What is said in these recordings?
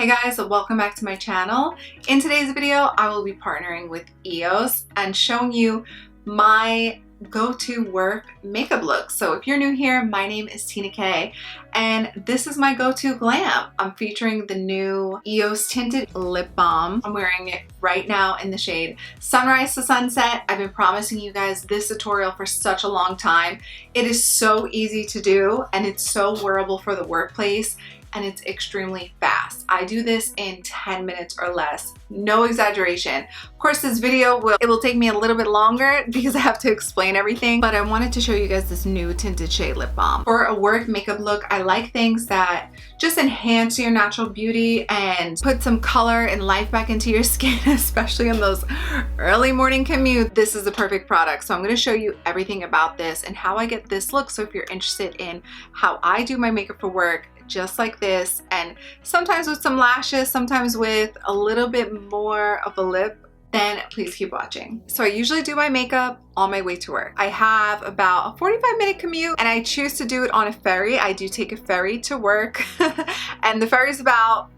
Hey guys, welcome back to my channel. In today's video, I will be partnering with EOS and showing you my go-to work makeup look. So if you're new here, my name is Tina K and this is my go-to glam. I'm featuring the new EOS tinted lip balm. I'm wearing it right now in the shade Sunrise to Sunset. I've been promising you guys this tutorial for such a long time. It is so easy to do and it's so wearable for the workplace. And it's extremely fast. I do this in 10 minutes or less, no exaggeration. Of course, this video will take me a little bit longer because I have to explain everything, but I wanted to show you guys this new tinted shade lip balm. For a work makeup look, I like things that just enhance your natural beauty and put some color and life back into your skin, especially on those early morning commute. This is the perfect product. So I'm gonna show you everything about this and how I get this look. So if you're interested in how I do my makeup for work, just like this, and sometimes with some lashes, sometimes with a little bit more of a lip, then please keep watching. So I usually do my makeup on my way to work. I have about a 45-minute commute and I choose to do it on a ferry. I do take a ferry to work and the ferry is about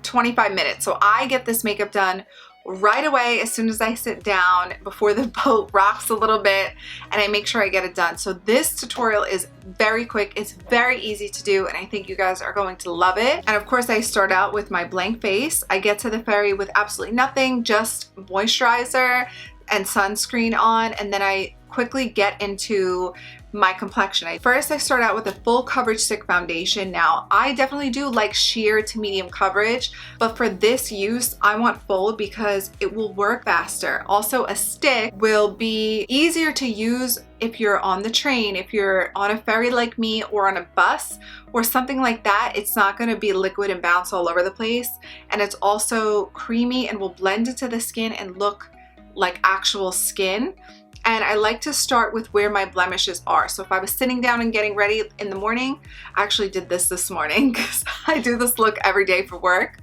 25 minutes. So I get this makeup done right away as soon as I sit down before the boat rocks a little bit, and I make sure I get it done. So this tutorial is very quick, it's very easy to do, and I think you guys are going to love it. And of course I start out with my blank face. I get to the ferry with absolutely nothing, just moisturizer and sunscreen on, and then I quickly get into my complexion. First, I start out with a full coverage stick foundation. Now, I definitely do like sheer to medium coverage, but for this use, I want full because it will work faster. Also, a stick will be easier to use if you're on the train, if you're on a ferry like me, or on a bus or something like that. It's not going to be liquid and bounce all over the place, and it's also creamy and will blend into the skin and look like actual skin. And I like to start with where my blemishes are. So if I was sitting down and getting ready in the morning, I actually did this morning because I do this look every day for work.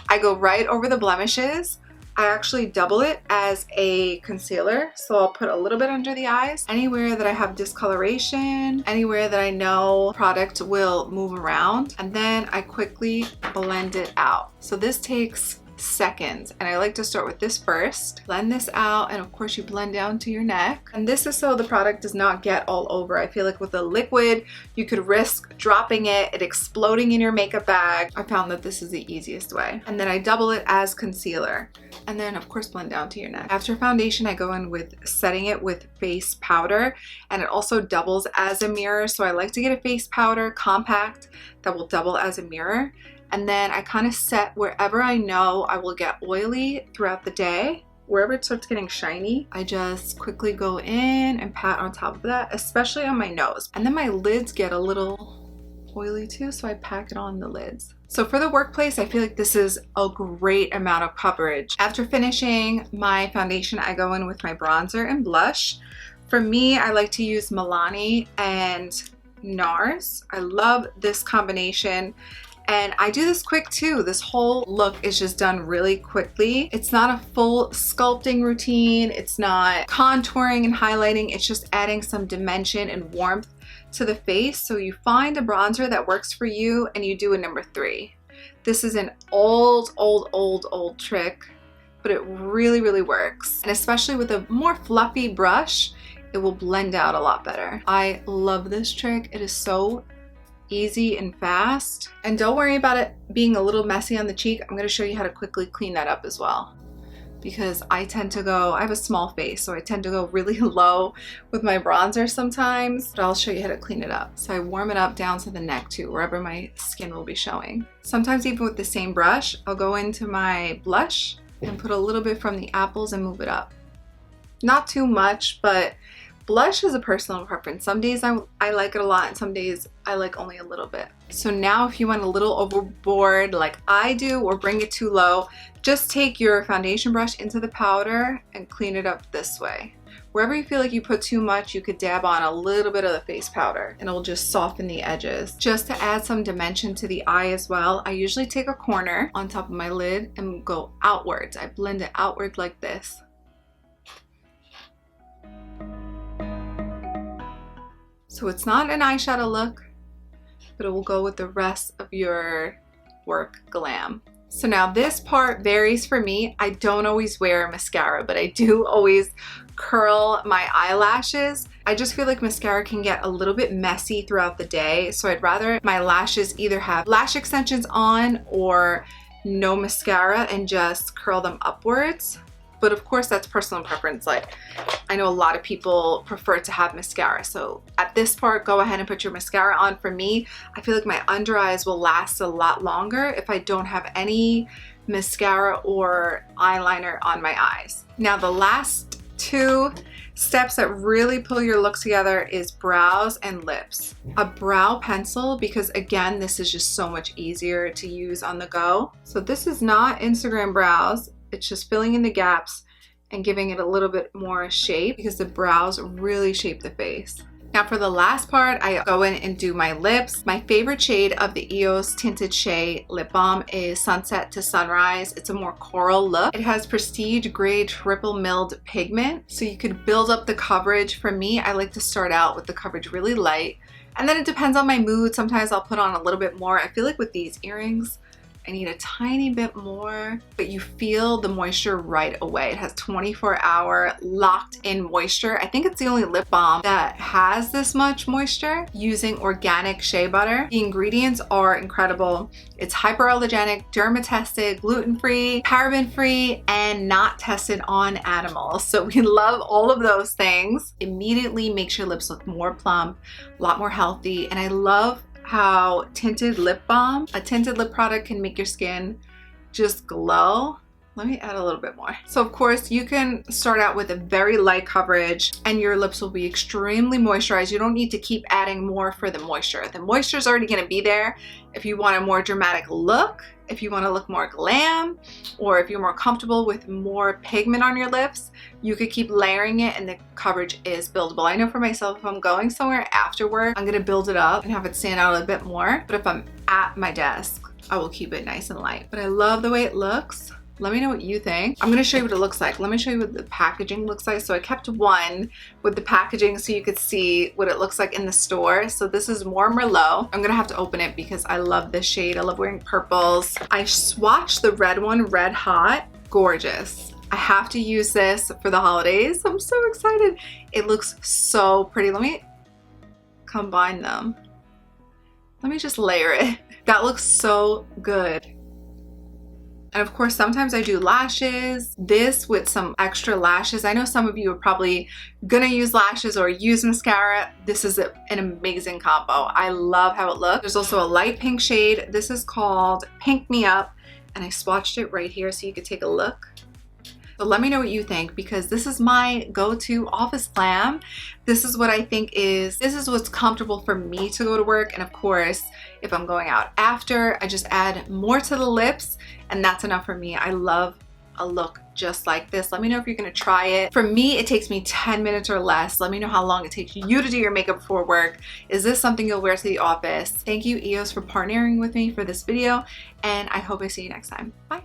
I go right over the blemishes. I actually double it as a concealer. So I'll put a little bit under the eyes. Anywhere that I have discoloration, anywhere that I know product will move around. And then I quickly blend it out. So this takes seconds, and I like to start with this first. Blend this out, and of course you blend down to your neck, and this is so the product does not get all over. I feel like with a liquid you could risk dropping it exploding in your makeup bag. I found that this is the easiest way. And then I double it as concealer, and then of course blend down to your neck. After foundation, I go in with setting it with face powder, and it also doubles as a mirror. So I like to get a face powder compact that will double as a mirror. And then I kind of set wherever I know I will get oily throughout the day. Wherever it starts getting shiny, I just quickly go in and pat on top of that, especially on my nose. And then my lids get a little oily too, so I pack it on the lids. So for the workplace, I feel like this is a great amount of coverage. After finishing my foundation, I go in with my bronzer and blush. For me, I like to use Milani and NARS. I love this combination. And I do this quick too. This whole look is just done really quickly. It's not a full sculpting routine. It's not contouring and highlighting. It's just adding some dimension and warmth to the face. So you find a bronzer that works for you and you do a number 3. This is an old trick, but it really works. And especially with a more fluffy brush, it will blend out a lot better. I love this trick. It is so easy and fast. And don't worry about it being a little messy on the cheek. I'm going to show you how to quickly clean that up as well, because I have a small face, so I tend to go really low with my bronzer sometimes, but I'll show you how to clean it up. So I warm it up down to the neck too, wherever my skin will be showing. Sometimes even with the same brush, I'll go into my blush and put a little bit from the apples and move it up. Not too much, but blush is a personal preference. Some days I like it a lot, and some days I like only a little bit. So now if you went a little overboard like I do, or bring it too low, just take your foundation brush into the powder and clean it up this way. Wherever you feel like you put too much, you could dab on a little bit of the face powder and it'll just soften the edges. Just to add some dimension to the eye as well, I usually take a corner on top of my lid and go outwards. I blend it outward like this. So it's not an eyeshadow look, but it will go with the rest of your work glam. So now this part varies for me. I don't always wear mascara, but I do always curl my eyelashes. I just feel like mascara can get a little bit messy throughout the day, so I'd rather my lashes either have lash extensions on or no mascara and just curl them upwards. But of course that's personal preference. Like, I know a lot of people prefer to have mascara, so at this part go ahead and put your mascara on. For me, I feel like my under eyes will last a lot longer if I don't have any mascara or eyeliner on my eyes. Now the last two steps that really pull your look together is brows and lips. A brow pencil, because again, this is just so much easier to use on the go. So this is not Instagram brows. It's just filling in the gaps and giving it a little bit more shape, because the brows really shape the face. Now for the last part, I go in and do my lips. My favorite shade of the EOS Tinted Shea Lip Balm is Sunset to Sunrise. It's a more coral look. It has Prestige Grade Triple Milled Pigment, so you could build up the coverage. For me, I like to start out with the coverage really light, and then it depends on my mood. Sometimes I'll put on a little bit more. I feel like with these earrings, I need a tiny bit more, but you feel the moisture right away. It has 24-hour locked in moisture. I think it's the only lip balm that has this much moisture, using organic shea butter. The ingredients are incredible. It's hyperallergenic, dermatested, gluten-free, paraben-free, and not tested on animals. So we love all of those things. Immediately makes your lips look more plump, a lot more healthy, and I love how tinted lip balm, a tinted lip product, can make your skin just glow. Let me add a little bit more. So of course you can start out with a very light coverage and your lips will be extremely moisturized. You don't need to keep adding more for the moisture. The moisture is already going to be there. If you want a more dramatic look, if you want to look more glam, or if you're more comfortable with more pigment on your lips, you could keep layering it and the coverage is buildable. I know for myself, if I'm going somewhere after work, I'm going to build it up and have it stand out a bit more. But if I'm at my desk, I will keep it nice and light. But I love the way it looks. Let me know what you think. I'm gonna show you what it looks like. Let me show you what the packaging looks like. So I kept one with the packaging so you could see what it looks like in the store. So this is more Merlot. I'm gonna have to open it because I love this shade. I love wearing purples. I swatched the red one, Red Hot. Gorgeous. I have to use this for the holidays. I'm so excited. It looks so pretty. Let me combine them. Let me just layer it. That looks so good. And of course, sometimes I do lashes. This with some extra lashes. I know some of you are probably gonna use lashes or use mascara. This is an amazing combo. I love how it looks. There's also a light pink shade. This is called Pink Me Up, and I swatched it right here so you could take a look. So let me know what you think, because this is my go-to office glam. This is what I think this is what's comfortable for me to go to work. And of course, if I'm going out after, I just add more to the lips and that's enough for me. I love a look just like this. Let me know if you're gonna try it. For me, it takes me 10 minutes or less. Let me know how long it takes you to do your makeup before work. Is this something you'll wear to the office? Thank you, EOS, for partnering with me for this video, and I hope I see you next time. Bye.